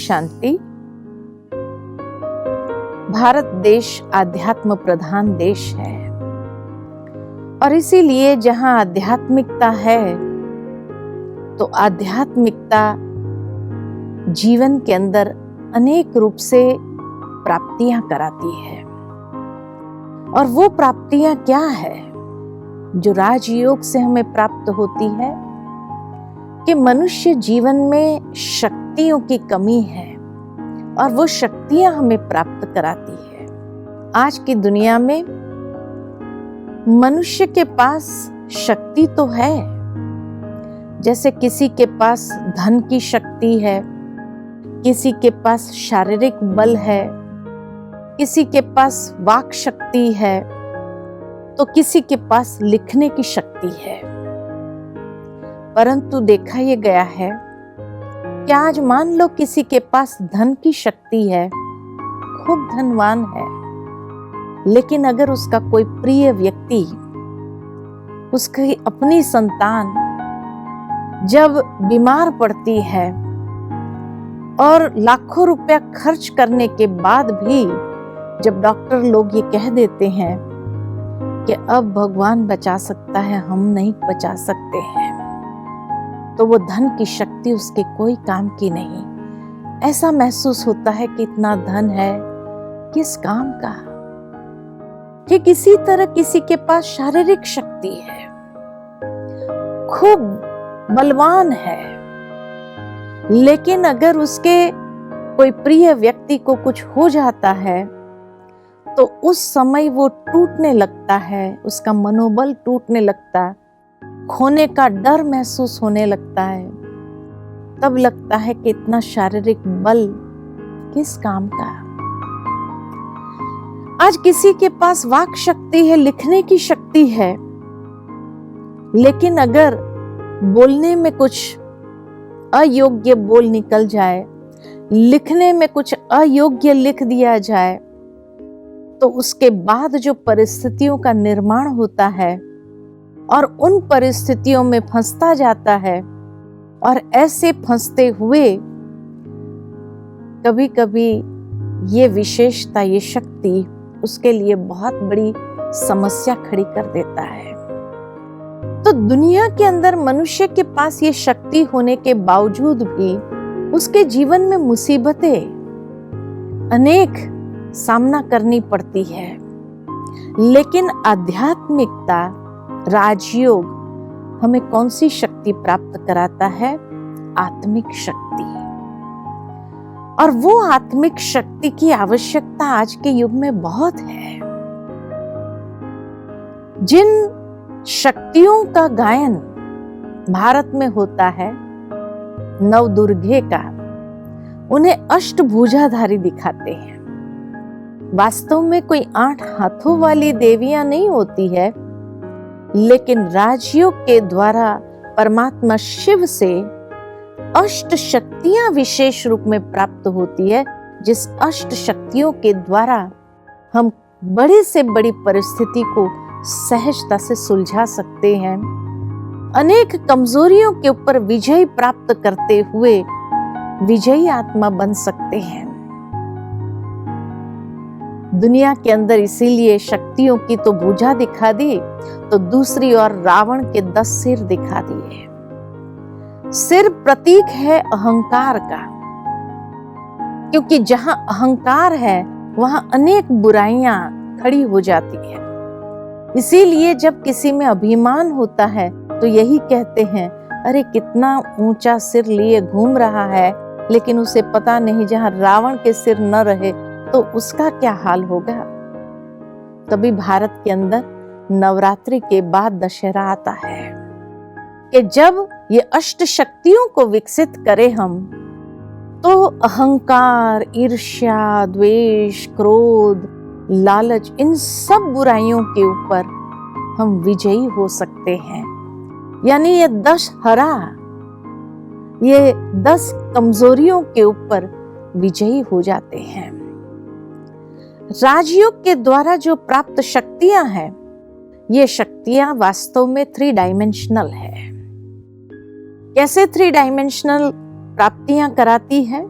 शांति। भारत देश आध्यात्म प्रधान देश है और इसीलिए जहां आध्यात्मिकता है तो आध्यात्मिकता जीवन के अंदर अनेक रूप से प्राप्तियां कराती है। और वो प्राप्तियां क्या है जो राजयोग से हमें प्राप्त होती है कि मनुष्य जीवन में शक्तियों की कमी है और वो शक्तियां हमें प्राप्त कराती है। आज की दुनिया में मनुष्य के पास शक्ति तो है, जैसे किसी के पास धन की शक्ति है, किसी के पास शारीरिक बल है, किसी के पास वाक शक्ति है, तो किसी के पास लिखने की शक्ति है। परंतु देखा यह गया है कि आज मान लो किसी के पास धन की शक्ति है, खूब धनवान है, लेकिन अगर उसका कोई प्रिय व्यक्ति, उसकी अपनी संतान जब बीमार पड़ती है और लाखों रुपया खर्च करने के बाद भी जब डॉक्टर लोग ये कह देते हैं कि अब भगवान बचा सकता है, हम नहीं बचा सकते हैं, तो वो धन की शक्ति उसके कोई काम की नहीं। ऐसा महसूस होता है कि इतना धन है किस काम का। कि किसी तरह किसी के पास शारीरिक शक्ति है, खूब बलवान है, लेकिन अगर उसके कोई प्रिय व्यक्ति को कुछ हो जाता है तो उस समय वो टूटने लगता है, उसका मनोबल टूटने लगता है, खोने का डर महसूस होने लगता है। तब लगता है कि इतना शारीरिक बल किस काम का। आज किसी के पास वाक शक्ति है, लिखने की शक्ति है, लेकिन अगर बोलने में कुछ अयोग्य बोल निकल जाए, लिखने में कुछ अयोग्य लिख दिया जाए, तो उसके बाद जो परिस्थितियों का निर्माण होता है और उन परिस्थितियों में फंसता जाता है, और ऐसे फंसते हुए कभी कभी ये विशेषता, ये शक्ति उसके लिए बहुत बड़ी समस्या खड़ी कर देता है। तो दुनिया के अंदर मनुष्य के पास ये शक्ति होने के बावजूद भी उसके जीवन में मुसीबतें अनेक सामना करनी पड़ती है। लेकिन आध्यात्मिकता, राजयोग हमें कौन सी शक्ति प्राप्त कराता है? आत्मिक शक्ति। और वो आत्मिक शक्ति की आवश्यकता आज के युग में बहुत है। जिन शक्तियों का गायन भारत में होता है, नवदुर्गे का, उन्हें अष्टभुजाधारी दिखाते हैं। वास्तव में कोई 8 हाथों वाली देवियां नहीं होती है, लेकिन राजयोग के द्वारा परमात्मा शिव से अष्ट शक्तियां विशेष रूप में प्राप्त होती है, जिस अष्ट शक्तियों के द्वारा हम बड़ी से बड़ी परिस्थिति को सहजता से सुलझा सकते हैं, अनेक कमजोरियों के ऊपर विजय प्राप्त करते हुए विजयी आत्मा बन सकते हैं। दुनिया के अंदर इसीलिए शक्तियों की तो भुजा दिखा दी, तो दूसरी ओर रावण के 10 सिर दिखा दिए। सिर प्रतीक है अहंकार का, क्योंकि जहां अहंकार है वहां अनेक बुराइयां खड़ी हो जाती है। इसीलिए जब किसी में अभिमान होता है तो यही कहते हैं, अरे कितना ऊंचा सिर लिए घूम रहा है, लेकिन उसे पता नहीं जहां रावण के सिर न रहे तो उसका क्या हाल होगा। तभी भारत के अंदर नवरात्रि के बाद दशहरा आता है कि जब ये अष्ट शक्तियों को विकसित करें हम, तो अहंकार, ईर्ष्या, द्वेष, क्रोध, लालच, इन सब बुराइयों के ऊपर हम विजयी हो सकते हैं। यानी ये 10 हरा, ये 10 कमजोरियों के ऊपर विजयी हो जाते हैं। राजयोग के द्वारा जो प्राप्त शक्तियां हैं, ये शक्तियां वास्तव में 3 डायमेंशनल है। कैसे 3 डायमेंशनल प्राप्तियां कराती है?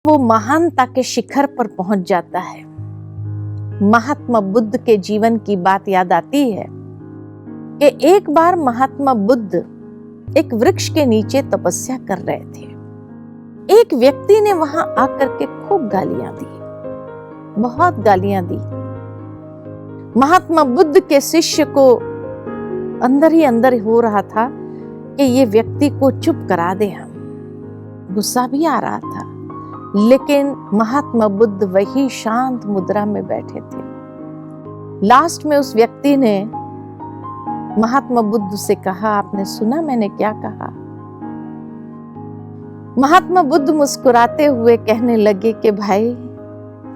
वो महानता के शिखर पर पहुंच जाता है। महात्मा बुद्ध के जीवन की बात याद आती है कि एक बार महात्मा बुद्ध एक वृक्ष के नीचे तपस्या कर रहे थे। एक व्यक्ति ने वहां आकर के खूब गालियां दी, बहुत गालियां दी। महात्मा बुद्ध के शिष्य को अंदर ही अंदर हो रहा था कि ये व्यक्ति को चुप करा दे हम। गुस्सा भी आ रहा था, लेकिन महात्मा बुद्ध वही शांत मुद्रा में बैठे थे। लास्ट में उस व्यक्ति ने महात्मा बुद्ध से कहा, आपने सुना मैंने क्या कहा? महात्मा बुद्ध मुस्कुराते हुए कहने लगे कि भाई,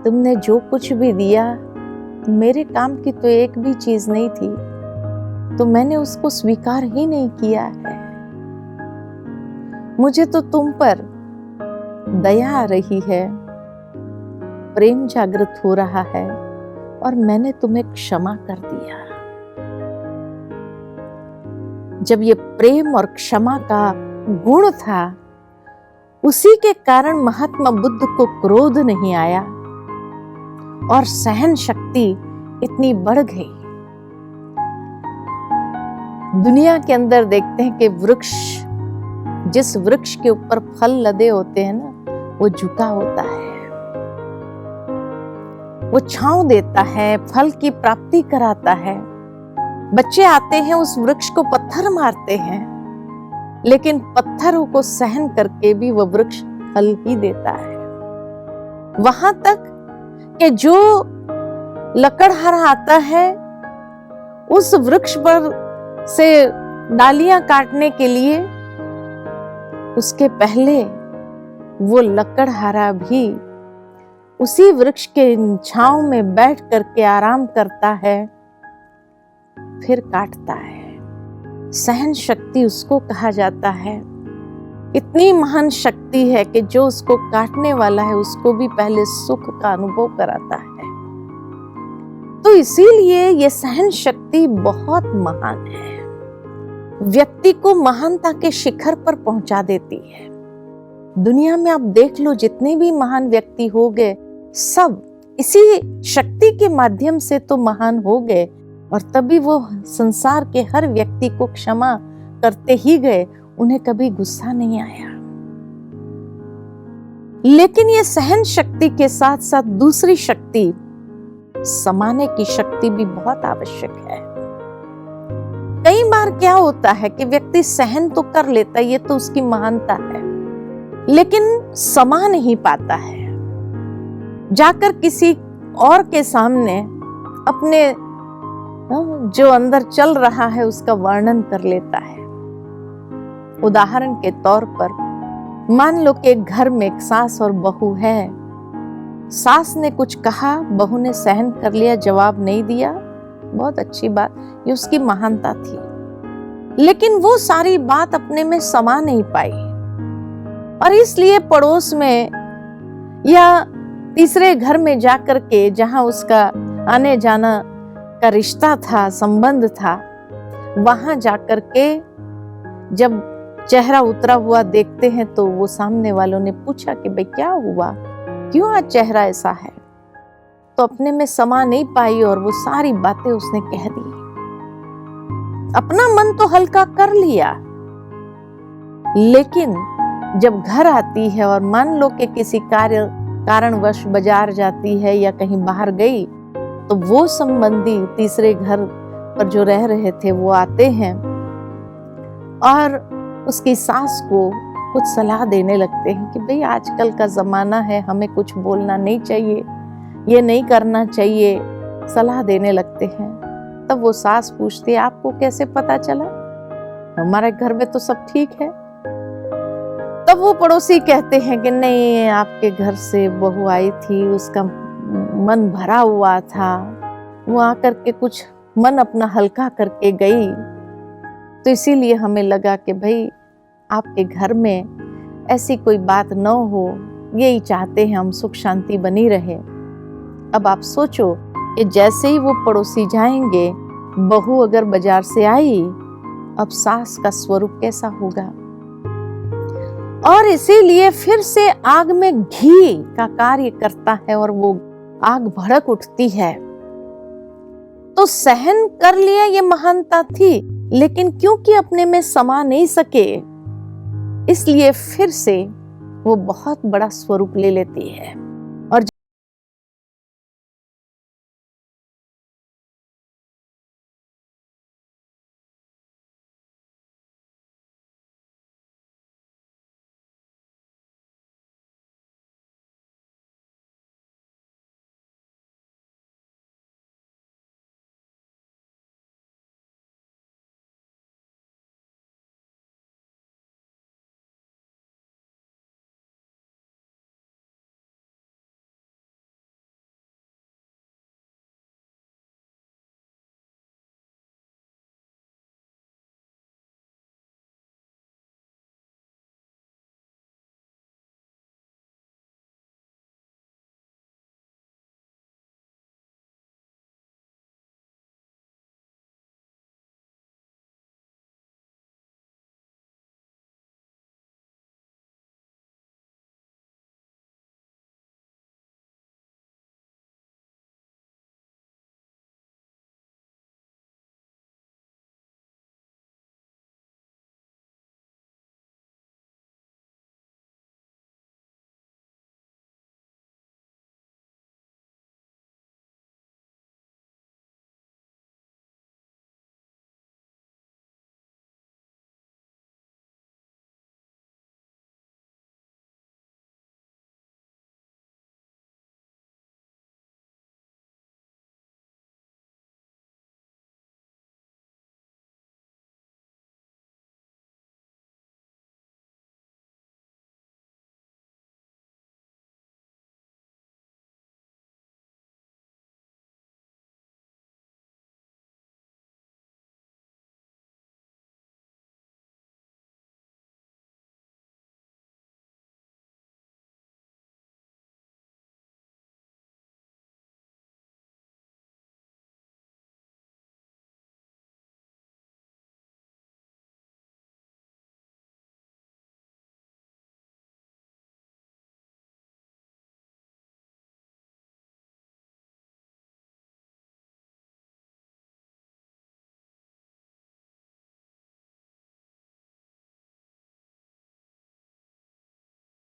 तुमने जो कुछ भी दिया मेरे काम की तो एक भी चीज नहीं थी, तो मैंने उसको स्वीकार ही नहीं किया है। मुझे तो तुम पर दया आ रही है, प्रेम जागृत हो रहा है और मैंने तुम्हें क्षमा कर दिया। जब ये प्रेम और क्षमा का गुण था, उसी के कारण महात्मा बुद्ध को क्रोध नहीं आया और सहन शक्ति इतनी बढ़ गई। दुनिया के अंदर देखते हैं कि वृक्ष, जिस वृक्ष के ऊपर फल लदे होते हैं ना, वो झुका होता है, वो छांव देता है, फल की प्राप्ति कराता है। बच्चे आते हैं, उस वृक्ष को पत्थर मारते हैं, लेकिन पत्थरों को सहन करके भी वह वृक्ष फल ही देता है। वहां तक कि जो लकड़हारा आता है, उस वृक्ष पर से डालियां काटने के लिए, उसके पहले वो लकड़हारा भी उसी वृक्ष के छांव में बैठ करके आराम करता है, फिर काटता है। सहन शक्ति उसको कहा जाता है। इतनी महान शक्ति है कि जो उसको काटने वाला है उसको भी पहले सुख का अनुभव कराता है। तो इसीलिए ये सहन शक्ति बहुत महान है, व्यक्ति को महानता के शिखर पर पहुंचा देती है। दुनिया में आप देख लो, जितने भी महान व्यक्ति हो गए, सब इसी शक्ति के माध्यम से तो महान हो गए, और तभी वो संसार के हर व्यक्ति को क्षमा करते ही गए, उन्हें कभी गुस्सा नहीं आया। लेकिन ये सहन शक्ति के साथ साथ दूसरी शक्ति, समाने की शक्ति भी बहुत आवश्यक है। कई बार क्या होता है कि व्यक्ति सहन तो कर लेता है, ये तो उसकी महानता है, लेकिन समा नहीं पाता है। जाकर किसी और के सामने अपने जो अंदर चल रहा है उसका वर्णन कर लेता है। उदाहरण के तौर पर मान लो कि एक घर में एक सास और बहू है। सास ने कुछ कहा, बहू ने सहन कर लिया, जवाब नहीं दिया, बहुत अच्छी बात, ये उसकी महानता थी। लेकिन वो सारी बात अपने में समा नहीं पाई, और इसलिए पड़ोस में या तीसरे घर में जाकर के, जहां उसका आने जाना का रिश्ता था, संबंध था, वहां जाकर के जब चेहरा उतरा हुआ देखते हैं तो वो सामने वालों ने पूछा कि भाई क्या हुआ, क्यों आज चेहरा ऐसा है? तो अपने में समा नहीं पाई और वो सारी बातें उसने कह दी। अपना मन तो हल्का कर लिया, लेकिन जब घर आती है और मान लो कि किसी कारणवश बाजार जाती है या कहीं बाहर गई, तो वो संबंधी तीसरे घर पर जो रह रहे थे वो आते हैं और उसकी सास को कुछ सलाह देने लगते हैं कि भाई आजकल का जमाना है, हमें कुछ बोलना नहीं चाहिए, ये नहीं करना चाहिए, सलाह देने लगते हैं। तब वो सास पूछती है, आपको कैसे पता चला? हमारे घर में तो सब ठीक है। तब वो पड़ोसी कहते हैं कि नहीं, आपके घर से बहू आई थी, उसका मन भरा हुआ था, वो आकर के कुछ मन अपना हल्का करके गई, तो इसीलिए हमें लगा कि भाई आपके घर में ऐसी कोई बात न हो, यही चाहते हैं हम, सुख शांति बनी रहे। अब आप सोचो कि जैसे ही वो पड़ोसी जाएंगे, बहू अगर बाजार से आई, अब सास का स्वरूप कैसा होगा? और इसीलिए फिर से आग में घी का कार्य करता है और वो आग भड़क उठती है। तो सहन कर लिया, ये महानता थी, लेकिन क्योंकि अपने में समा नहीं सके, इसलिए फिर से वो बहुत बड़ा स्वरूप ले लेती है। और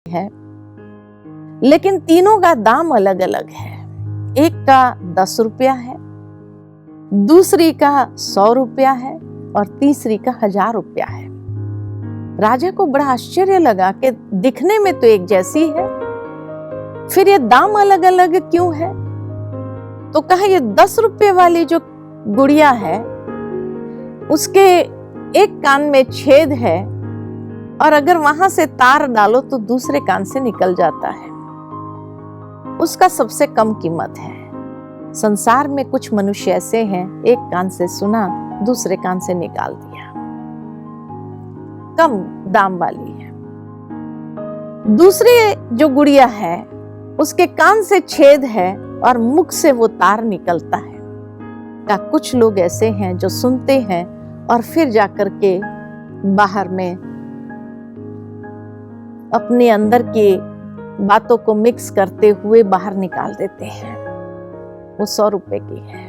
है, लेकिन तीनों का दाम अलग अलग है। एक का 10 रुपया है, दूसरी का 100 रुपया है और तीसरी का 1000 रुपया है। राजा को बड़ा आश्चर्य लगा कि दिखने में तो एक जैसी है, फिर ये दाम अलग अलग क्यों है? तो कहा ये 10 रुपये वाली जो गुड़िया है उसके एक कान में छेद है और अगर वहां से तार डालो तो दूसरे कान से निकल जाता है, उसका सबसे कम कीमत है। संसार में कुछ मनुष्य ऐसे हैं, एक कान से सुना दूसरे कान से निकाल दिया, कम दाम वाली है। दूसरी जो गुड़िया है उसके कान से छेद है और मुख से वो तार निकलता है। का कुछ लोग ऐसे हैं जो सुनते हैं और फिर जाकर के बाहर में अपने अंदर की बातों को मिक्स करते हुए बाहर निकाल देते हैं। वो 100 रुपए की है,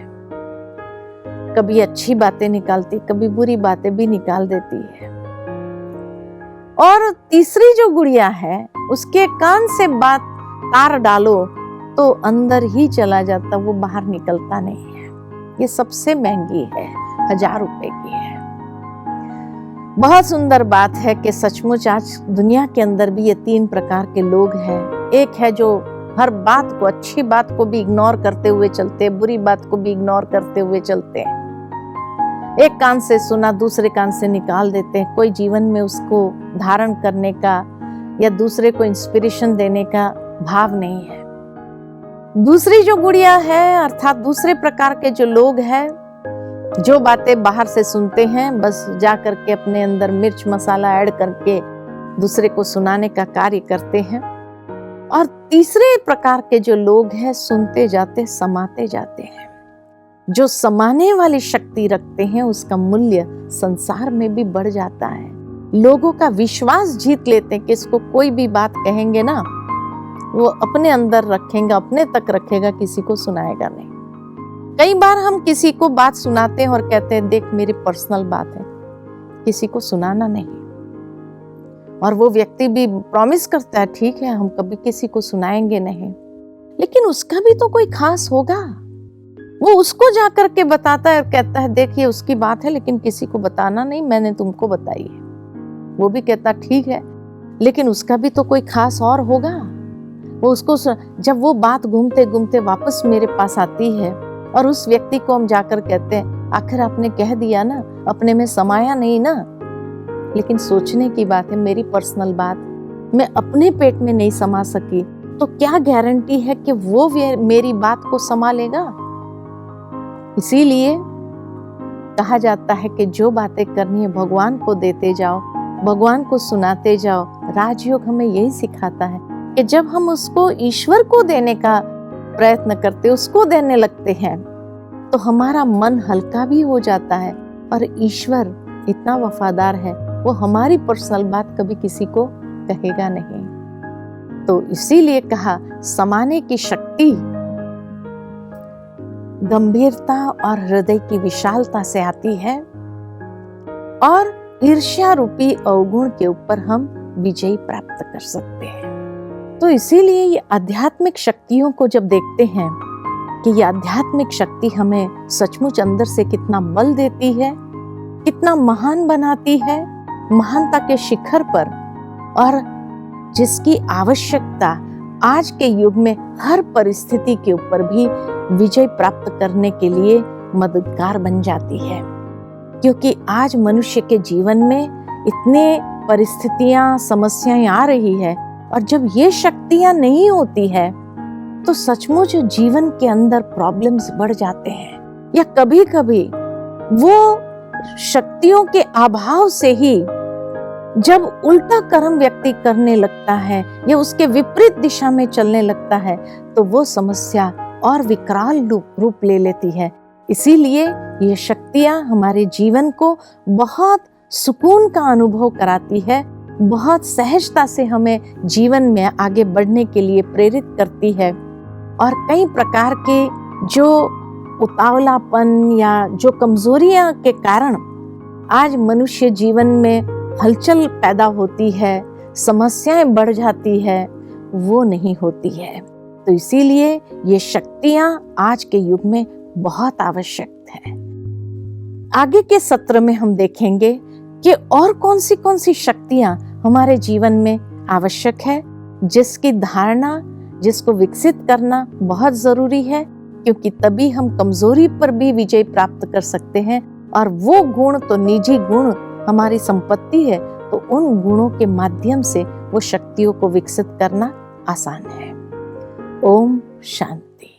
कभी अच्छी बातें निकालती, कभी बुरी बातें भी निकाल देती है। और तीसरी जो गुड़िया है उसके कान से बात तार डालो तो अंदर ही चला जाता, वो बाहर निकलता नहीं है। ये सबसे महंगी है, 1000 रुपए की है। बहुत सुंदर बात है कि सचमुच आज दुनिया के अंदर भी ये 3 प्रकार के लोग हैं। एक है जो हर बात को, अच्छी बात को भी इग्नोर करते हुए चलते हैं, बुरी बात को भी इग्नोर करते हुए चलते हैं। एक कान से सुना दूसरे कान से निकाल देते हैं, कोई जीवन में उसको धारण करने का या दूसरे को इंस्पिरेशन देने का भाव नहीं है। दूसरी जो गुड़िया है अर्थात दूसरे प्रकार के जो लोग हैं, जो बातें बाहर से सुनते हैं बस जा करके अपने अंदर मिर्च मसाला ऐड करके दूसरे को सुनाने का कार्य करते हैं। और तीसरे प्रकार के जो लोग हैं सुनते जाते समाते जाते हैं। जो समाने वाली शक्ति रखते हैं उसका मूल्य संसार में भी बढ़ जाता है। लोगों का विश्वास जीत लेते हैं कि इसको कोई भी बात कहेंगे ना, वो अपने अंदर रखेंगे, अपने तक रखेगा, किसी को सुनाएगा नहीं। कई बार हम किसी को बात सुनाते हैं और कहते हैं देख मेरी पर्सनल बात है, किसी को सुनाना नहीं। और वो व्यक्ति भी प्रॉमिस करता है ठीक है हम कभी किसी को सुनाएंगे नहीं, लेकिन उसका भी तो कोई खास होगा। वो उसको जाकर के बताता है और कहता है देखिए उसकी बात है लेकिन किसी को बताना नहीं, मैंने तुमको बताई है। वो भी कहता ठीक है, लेकिन उसका भी तो कोई खास और होगा। वो उसको जब वो बात घूमते घूमते वापस मेरे पास आती है और उस व्यक्ति को हम जाकर कहते हैं आखिर आपने कह दिया ना, अपने में समाया नहीं ना। लेकिन सोचने की बात है, मेरी पर्सनल बात मैं अपने पेट में नहीं समा सकी तो क्या गारंटी है कि वो मेरी बात को समा लेगा। इसीलिए कहा जाता है कि जो बातें करनी है भगवान को देते जाओ, भगवान को सुनाते जाओ। राजयोग हमें यही सिखाता है कि जब हम उसको ईश्वर को देने का प्रयत्न करते, उसको देने लगते हैं, तो हमारा मन हल्का भी हो जाता है और ईश्वर इतना वफादार है, वो हमारी पर्सनल बात कभी किसी को कहेगा नहीं। तो इसीलिए कहा समाने की शक्ति गंभीरता और हृदय की विशालता से आती है और ईर्ष्या रूपी अवगुण के ऊपर हम विजय प्राप्त कर सकते हैं। तो इसीलिए ये आध्यात्मिक शक्तियों को जब देखते हैं कि ये आध्यात्मिक शक्ति हमें सचमुच अंदर से कितना बल देती है, कितना महान बनाती है, महानता के शिखर पर, और जिसकी आवश्यकता आज के युग में हर परिस्थिति के ऊपर भी विजय प्राप्त करने के लिए मददगार बन जाती है। क्योंकि आज मनुष्य के जीवन में इतने परिस्थितियां, समस्याएं आ रही है, और जब ये शक्तियां नहीं होती है तो सचमुच जीवन के अंदर प्रॉब्लम्स बढ़ जाते हैं। या कभी कभी वो शक्तियों के अभाव से ही जब उल्टा कर्म व्यक्ति करने लगता है या उसके विपरीत दिशा में चलने लगता है तो वो समस्या और विकराल रूप ले लेती है। इसीलिए ये शक्तियां हमारे जीवन को बहुत सुकून का अनुभव कराती है, बहुत सहजता से हमें जीवन में आगे बढ़ने के लिए प्रेरित करती है। और कई प्रकार के जो उतावलापन या जो कमजोरियां के कारण आज मनुष्य जीवन में हलचल पैदा होती है, समस्याएं बढ़ जाती है, वो नहीं होती है। तो इसीलिए ये शक्तियां आज के युग में बहुत आवश्यक है। आगे के सत्र में हम देखेंगे कि और कौन सी शक्तियां हमारे जीवन में आवश्यक है, जिसकी धारणा, जिसको विकसित करना बहुत जरूरी है, क्योंकि तभी हम कमजोरी पर भी विजय प्राप्त कर सकते हैं। और वो गुण तो निजी गुण हमारी संपत्ति है, तो उन गुणों के माध्यम से वो शक्तियों को विकसित करना आसान है। ओम शांति।